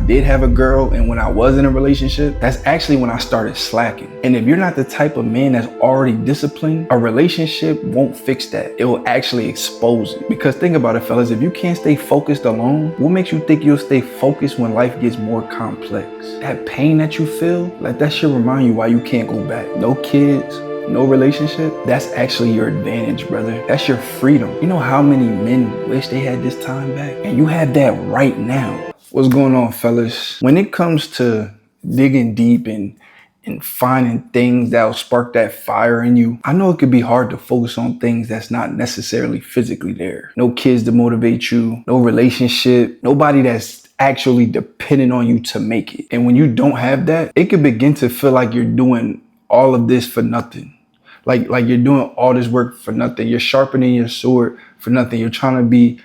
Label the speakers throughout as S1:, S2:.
S1: did have a girl and when I was in a relationship, that's actually when I started slacking. And if you're not the type of man that's already disciplined, a relationship won't fix that. It will actually expose it. Because think about it, fellas, if you can't stay focused alone, what makes you think you'll stay focused when life gets more complex? That pain that you feel, like that should remind you why you can't go back. No kids, no relationship, that's actually your advantage, brother. That's your freedom. You know how many men wish they had this time back? And you have that right now. What's going on, fellas? When it comes to digging deep and finding things that'll spark that fire in you, I know it could be hard to focus on things that's not necessarily physically there. No kids to motivate you, no relationship, nobody that's actually dependent on you to make it. And when you don't have that, it could begin to feel like you're doing all of this for nothing. Like you're doing all this work for nothing. You're sharpening your sword for nothing. You're trying to be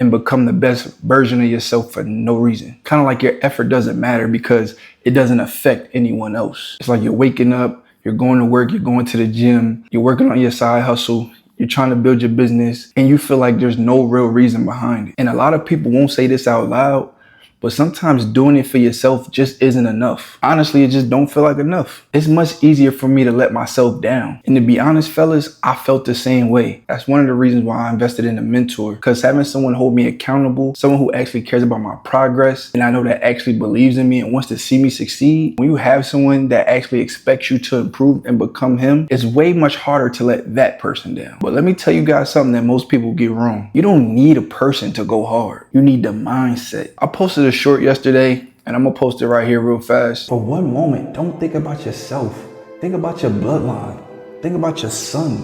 S1: and become the best version of yourself for no reason. Kind of like your effort doesn't matter because it doesn't affect anyone else. It's like you're waking up, you're going to work, you're going to the gym, you're working on your side hustle, you're trying to build your business, and you feel like there's no real reason behind it. And a lot of people won't say this out loud, but sometimes doing it for yourself just isn't enough. Honestly, it just don't feel like enough. It's much easier for me to let myself down. And to be honest, fellas, I felt the same way. That's one of the reasons why I invested in a mentor, because having someone hold me accountable, someone who actually cares about my progress, and I know that actually believes in me and wants to see me succeed. When you have someone that actually expects you to improve and become him, it's way much harder to let that person down. But let me tell you guys something that most people get wrong. You don't need a person to go hard. You need the mindset. I posted a short yesterday, and I'm gonna post it right here real fast. For one moment, don't think about yourself. Think about your bloodline. Think about your son.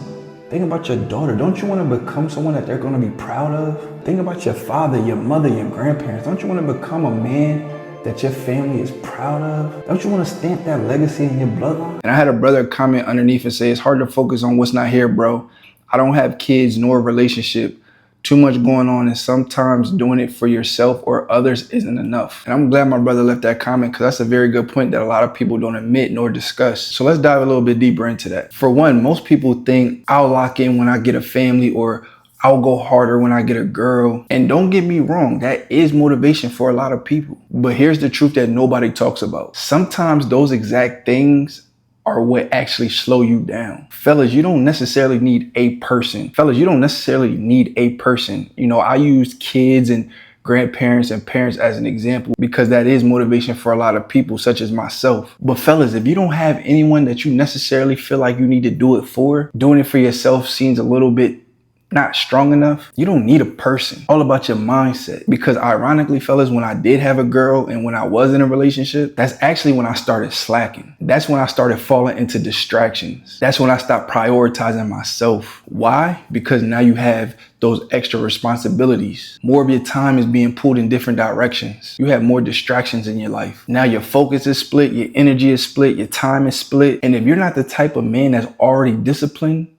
S1: Think about your daughter. Don't you want to become someone that they're gonna be proud of? Think about your father, your mother, your grandparents. Don't you want to become a man that your family is proud of? Don't you want to stamp that legacy in your bloodline? And I had a brother comment underneath and say, it's hard to focus on what's not here, bro. I don't have kids nor a relationship. Too much going on, and sometimes doing it for yourself or others isn't enough. And I'm glad my brother left that comment because that's a very good point that a lot of people don't admit nor discuss. So let's dive a little bit deeper into that. For one, most people think I'll lock in when I get a family or I'll go harder when I get a girl. And don't get me wrong, that is motivation for a lot of people. But here's the truth that nobody talks about. Sometimes those exact things are what actually slow you down. Fellas, you don't necessarily need a person. You know, I use kids and grandparents and parents as an example because that is motivation for a lot of people, such as myself. But fellas, if you don't have anyone that you necessarily feel like you need to do it for, doing it for yourself seems a little bit not strong enough. You don't need a person. All about your mindset. Because ironically, fellas, when I did have a girl and when I was in a relationship, that's actually when I started slacking. That's when I started falling into distractions. That's when I stopped prioritizing myself. Why? Because now you have those extra responsibilities. More of your time is being pulled in different directions. You have more distractions in your life. Now your focus is split, your energy is split, your time is split. And if you're not the type of man that's already disciplined,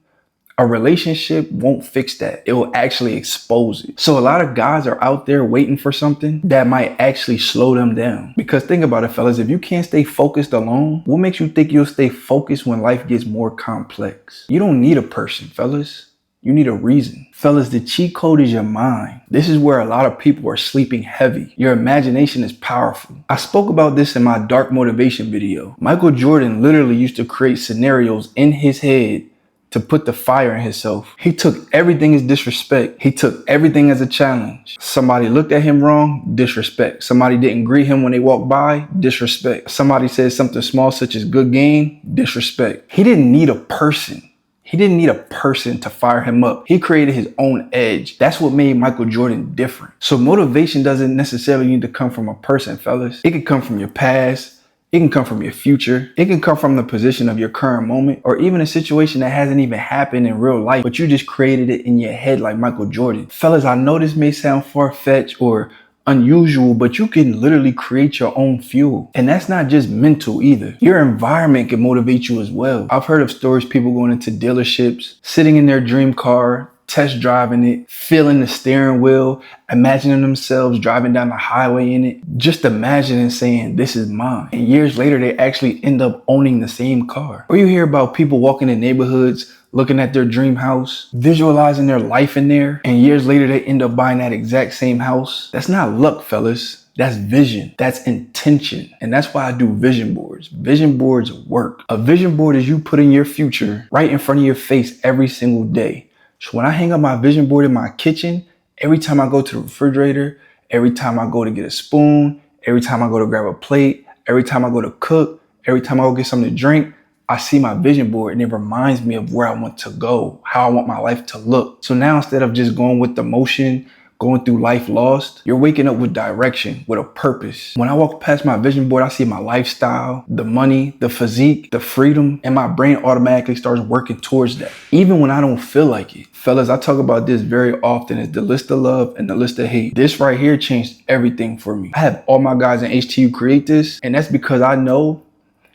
S1: a relationship won't fix that. It will actually expose it. So a lot of guys are out there waiting for something that might actually slow them down. Because think about it, fellas, if you can't stay focused alone, what makes you think you'll stay focused when life gets more complex? You don't need a person, fellas. You need a reason. Fellas, the cheat code is your mind. This is where a lot of people are sleeping heavy. Your imagination is powerful. I spoke about this in my dark motivation video. Michael Jordan literally used to create scenarios in his head to put the fire in himself. He took everything as disrespect. He took everything as a challenge. Somebody looked at him wrong, disrespect. Somebody didn't greet him when they walked by, disrespect. Somebody said something small such as good game, disrespect. He didn't need a person. He didn't need a person to fire him up. He created his own edge. That's what made Michael Jordan different. So motivation doesn't necessarily need to come from a person, fellas. It could come from your past. It can come from your future. It can come from the position of your current moment, or even a situation that hasn't even happened in real life, but you just created it in your head like Michael Jordan. Fellas, I know this may sound far-fetched or unusual, but you can literally create your own fuel. And that's not just mental either. Your environment can motivate you as well. I've heard of stories, people going into dealerships, sitting in their dream car, test driving it, feeling the steering wheel, imagining themselves driving down the highway in it, just imagining saying, this is mine. And years later, they actually end up owning the same car. Or you hear about people walking in neighborhoods, looking at their dream house, visualizing their life in there, and years later, they end up buying that exact same house. That's not luck, fellas. That's vision. That's intention. And that's why I do vision boards. Vision boards work. A vision board is you putting your future right in front of your face every single day. So when I hang up my vision board in my kitchen, every time I go to the refrigerator, every time I go to get a spoon, every time I go to grab a plate, every time I go to cook, every time I go get something to drink, I see my vision board and it reminds me of where I want to go, how I want my life to look. So now instead of just going with the motion, going through life lost, you're waking up with direction, with a purpose. When I walk past my vision board, I see my lifestyle, the money, the physique, the freedom, and my brain automatically starts working towards that. Even when I don't feel like it. Fellas, I talk about this very often, is the list of love and the list of hate. This right here changed everything for me. I have all my guys in HTU create this, and that's because I know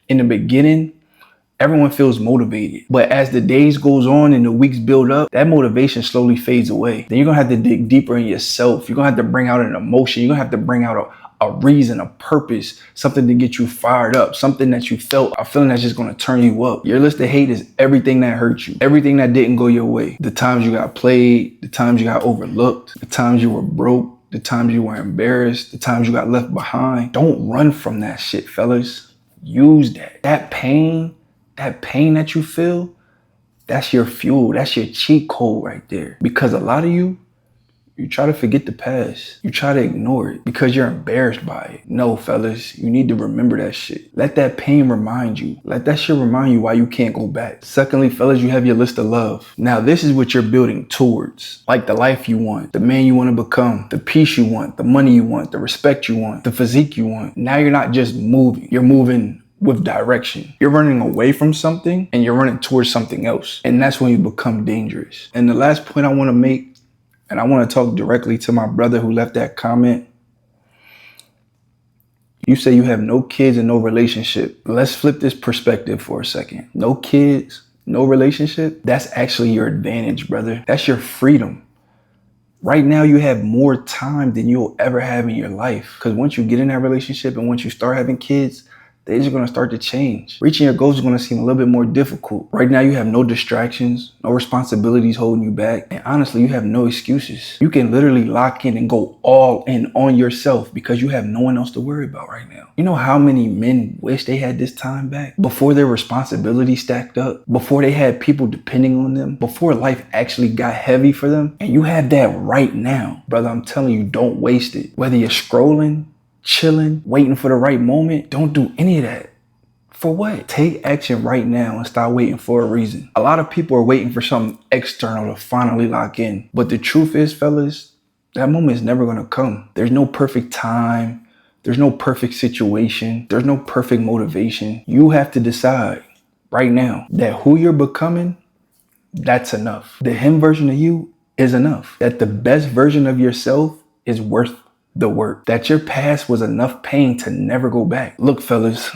S1: in the beginning, everyone feels motivated. But as the days goes on and the weeks build up, that motivation slowly fades away. Then you're gonna have to dig deeper in yourself. You're gonna have to bring out an emotion. You're gonna have to bring out a reason, a purpose, something to get you fired up, something that you felt, a feeling that's just gonna turn you up. Your list of hate is everything that hurt you, everything that didn't go your way. The times you got played, the times you got overlooked, the times you were broke, the times you were embarrassed, the times you got left behind. Don't run from that shit, fellas. Use that. That pain that you feel, that's your fuel. That's your cheat code right there. Because a lot of you try to forget the past. You try to ignore it because you're embarrassed by it. No, fellas, you need to remember that shit. Let that pain remind you. Let that shit remind you why you can't go back. Secondly, fellas, you have your list of love. Now, this is what you're building towards. Like the life you want, the man you want to become, the peace you want, the money you want, the respect you want, the physique you want. Now you're not just moving. You're moving with direction. You're running away from something and you're running towards something else. And that's when you become dangerous. And the last point I want to make, and I want to talk directly to my brother who left that comment. You say you have no kids and no relationship. Let's flip this perspective for a second. No kids, no relationship. That's actually your advantage, brother. That's your freedom. Right now, you have more time than you'll ever have in your life. Because once you get in that relationship and once you start having kids, things are going to start to change. Reaching your goals is going to seem a little bit more difficult. Right now, you have no distractions, no responsibilities holding you back. And honestly, you have no excuses. You can literally lock in and go all in on yourself because you have no one else to worry about right now. You know how many men wish they had this time back? Before their responsibilities stacked up, before they had people depending on them, before life actually got heavy for them. And you have that right now. Brother, I'm telling you, don't waste it. Whether you're scrolling, chilling, waiting for the right moment, don't do any of that. For what? Take action right now and stop waiting for a reason. A lot of people are waiting for something external to finally lock in. But the truth is, fellas, that moment is never gonna come. There's no perfect time. There's no perfect situation. There's no perfect motivation. You have to decide right now that who you're becoming, that's enough. The him version of you is enough. That the best version of yourself is worth the work. That your past was enough pain to never go back. Look, fellas,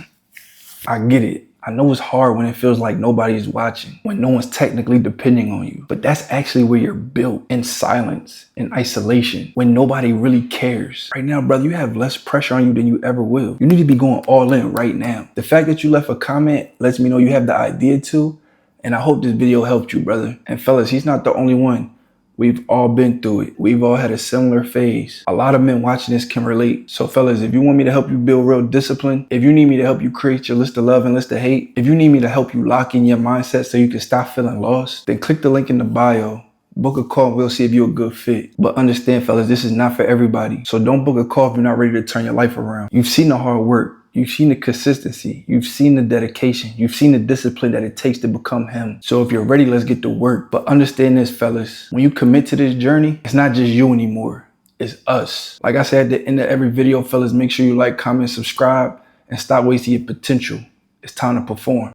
S1: I get it. I know it's hard when it feels like nobody's watching, when no one's technically depending on you. But that's actually where you're built, in silence, in isolation, when nobody really cares. Right now, brother, you have less pressure on you than you ever will. You need to be going all in right now. The fact that you left a comment lets me know you have the idea to, and I hope this video helped you, brother. And fellas, he's not the only one. We've all been through it. We've all had a similar phase. A lot of men watching this can relate. So fellas, if you want me to help you build real discipline, if you need me to help you create your list of love and list of hate, if you need me to help you lock in your mindset so you can stop feeling lost, then click the link in the bio. Book a call and we'll see if you're a good fit. But understand, fellas, this is not for everybody. So don't book a call if you're not ready to turn your life around. You've seen the hard work. You've seen the consistency. You've seen the dedication. You've seen the discipline that it takes to become him. So if you're ready, let's get to work. But understand this, fellas. When you commit to this journey, it's not just you anymore. It's us. Like I said at the end of every video, fellas, make sure you like, comment, subscribe, and stop wasting your potential. It's time to perform.